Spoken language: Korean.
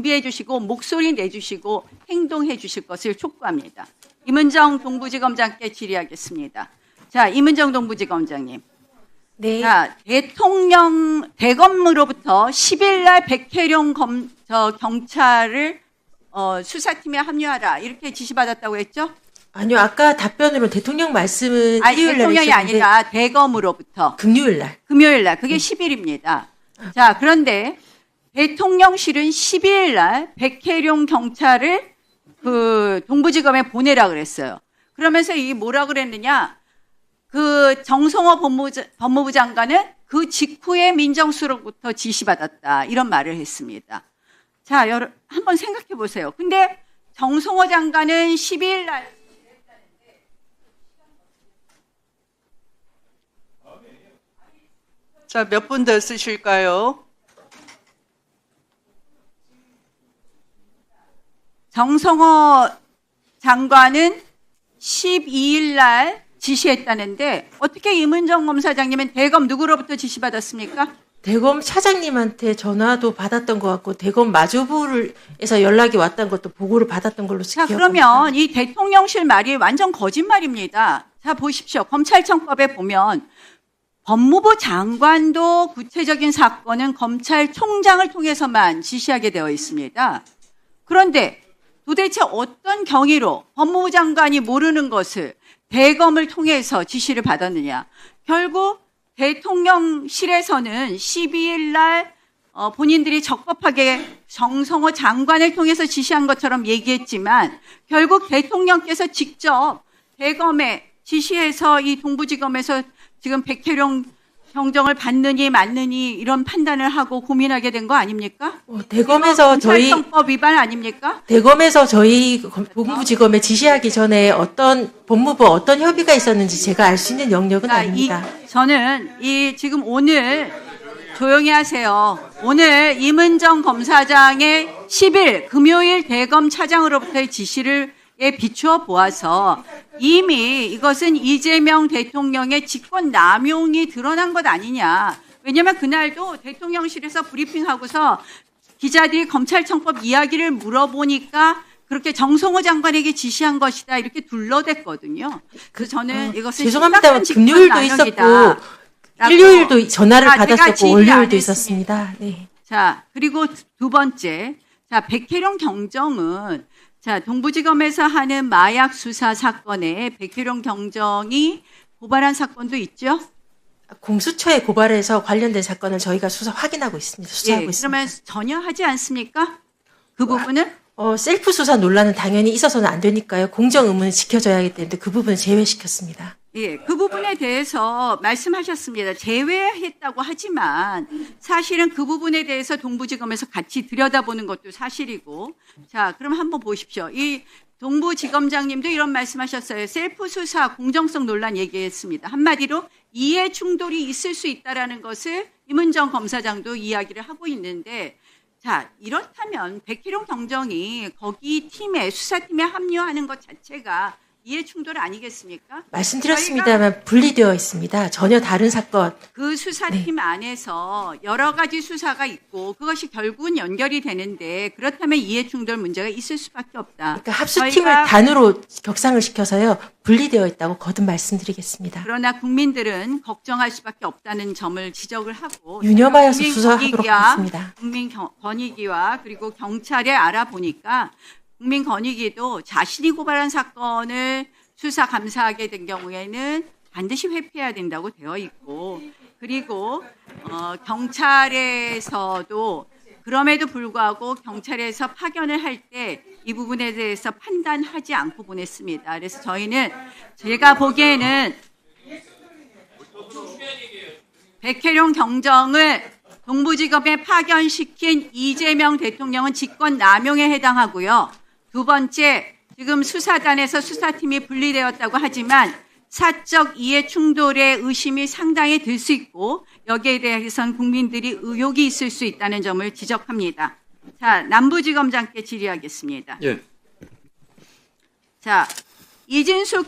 준비해 주시고 목소리 내주시고 행동해 주실 것을 촉구합니다. 임은정 동부지검장께 질의하겠습니다. 자, 임은정 동부지검장님. 네. 자, 대검으로부터 10일 날 백혜룡 경찰을 수사팀에 합류하라 이렇게 지시받았다고 했죠? 아니요, 아까 답변으로 대통령 말씀은 아니, 일요일 날 대통령이 했었는데 아니라 대검으로부터 금요일 날. 금요일 날 그게 10일입니다. 자, 그런데 대통령실은 12일 날 백혜룡 경찰을 그 동부지검에 보내라 그랬어요. 그러면서 이 뭐라 그랬느냐? 그 정성호 법무부 장관은 그 직후에 민정수석부터 지시받았다. 이런 말을 했습니다. 자, 한번 생각해 보세요. 근데 정성호 장관은 12일 날 자, 몇 분 더 쓰실까요? 정성호 장관은 12일 날 지시했다는데 어떻게 임은정 검사장님은 대검 누구로부터 지시받았습니까? 대검 차장님한테 전화도 받았던 것 같고 대검 마주부에서 연락이 왔던 것도 보고를 받았던 걸로 자, 기억합니다. 그러면 이 대통령실 말이 완전 거짓말입니다. 자, 보십시오. 검찰청법에 보면 법무부 장관도 구체적인 사건은 검찰총장을 통해서만 지시하게 되어 있습니다. 그런데 도대체 어떤 경위로 법무부 장관이 모르는 것을 대검을 통해서 지시를 받았느냐. 결국 대통령실에서는 12일 날 본인들이 적법하게 정성호 장관을 통해서 지시한 것처럼 얘기했지만 결국 대통령께서 직접 대검에 지시해서 이 동부지검에서 지금 백혜룡 경정을 받느니 맞느니 이런 판단을 하고 고민하게 된 거 아닙니까? 대검에서 저희 검찰청법 위반 아닙니까? 대검에서 저희 동부지검에 지시하기 전에 법무부 어떤 협의가 있었는지 제가 알 수 있는 영역은 아닙니다. 저는 지금 오늘 조용히 하세요. 오늘 임은정 검사장의 10일 금요일 대검 차장으로부터의 지시를 비추어 보아서 이미 이것은 이재명 대통령의 직권 남용이 드러난 것 아니냐. 왜냐하면 그날도 대통령실에서 브리핑하고서 기자들이 검찰청법 이야기를 물어보니까 그렇게 정성호 장관에게 지시한 것이다 이렇게 둘러댔거든요. 그래서 저는 이것은 죄송합니다만 심각한 금요일도 있었고 직권남용이다. 일요일도 전화를 제가 받았었고 질의 월요일도 안 있었습니다. 네. 자, 그리고 두 번째. 자, 백혜룡 경정은 자, 동부지검에서 하는 마약 수사 사건에 백혜룡 경정이 고발한 사건도 있죠? 공수처에 고발해서 관련된 사건을 저희가 확인하고 있습니다. 수사하고 예, 있습니다. 그러면 전혀 하지 않습니까? 그 부분은? 셀프 수사 논란은 당연히 있어서는 안 되니까요. 공정 의무는 지켜져야 하기 때문에 그 부분은 제외시켰습니다. 예, 그 부분에 대해서 말씀하셨습니다. 제외했다고 하지만 사실은 그 부분에 대해서 동부지검에서 같이 들여다보는 것도 사실이고, 자, 그럼 한번 보십시오. 이 동부지검장님도 이런 말씀하셨어요. 셀프 수사 공정성 논란 얘기했습니다. 한마디로 이해 충돌이 있을 수 있다라는 것을 임은정 검사장도 이야기를 하고 있는데, 자, 이렇다면 백혜룡 경정이 거기 수사팀에 합류하는 것 자체가 이해 충돌 아니겠습니까? 말씀드렸습니다만 분리되어 있습니다. 전혀 다른 사건. 그 수사팀 안에서 여러 가지 수사가 있고 그것이 결국은 연결이 되는데 그렇다면 이해 충돌 문제가 있을 수밖에 없다. 그러니까 합수팀을 단으로 격상을 시켜서요. 분리되어 있다고 거듭 말씀드리겠습니다. 그러나 국민들은 걱정할 수밖에 없다는 점을 지적을 하고 유념하여서 수사하도록 하겠습니다. 국민권익위와 그리고 경찰에 알아보니까 국민권익위도 자신이 고발한 사건을 수사 감사하게 된 경우에는 반드시 회피해야 된다고 되어 있고 그리고 경찰에서도 그럼에도 불구하고 경찰에서 파견을 할 때 이 부분에 대해서 판단하지 않고 보냈습니다. 그래서 저희는 제가 보기에는 백혜룡 경정을 동부지검에 파견시킨 이재명 대통령은 직권 남용에 해당하고요. 두 번째, 지금 수사단에서 수사팀이 분리되었다고 하지만 사적 이해 충돌의 의심이 상당히 들 수 있고 여기에 대해서는 국민들이 의혹이 있을 수 있다는 점을 지적합니다. 자, 남부지검장께 질의하겠습니다. 예. 자, 이진숙